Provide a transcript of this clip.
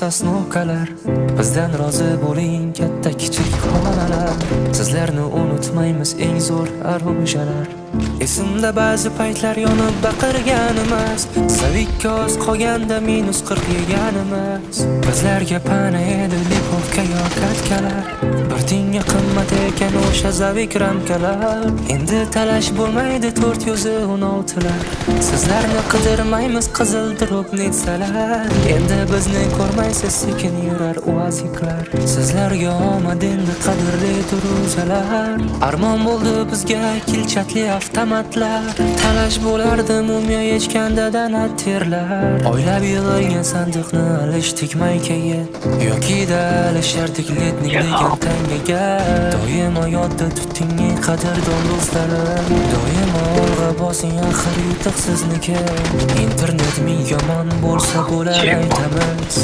sosnovkalar. Bizdan rozi bo'ling katta kichik xonalar. Sizlarni unutmaymiz eng zo'r arushalar. Esimda ba'zi paytlar yonib baqirganimiz, Savik oz qolganda -40 yeganimiz. Bizlarga pana edi lipovka yo katkalar. Bir tinga qimmat ekan o'sha Zavik ramkalar. Endi talash bo'lmaydi 416lar. Sizlarni qidirmaymiz qizil drop netsalar. Endi bizni ko'rmaysiz sekin yurar uaziklar. Sizlarga omad endi qadrli turuzalar. Armon bo'ldi bizga kilchatli avtomatlar. Talash bo'lardi mumyo yechganda dana terlar. Oylab yig'ilgan sandiqni alishdik maykaga yoki alishardik letnik degan tangaga. Doimo yodda tuting qadrdon do'stlarim. Doimo olg'a bosing axir yutuq sizniki. Internet ming yomon bo'lsa bo'lar aytamiz.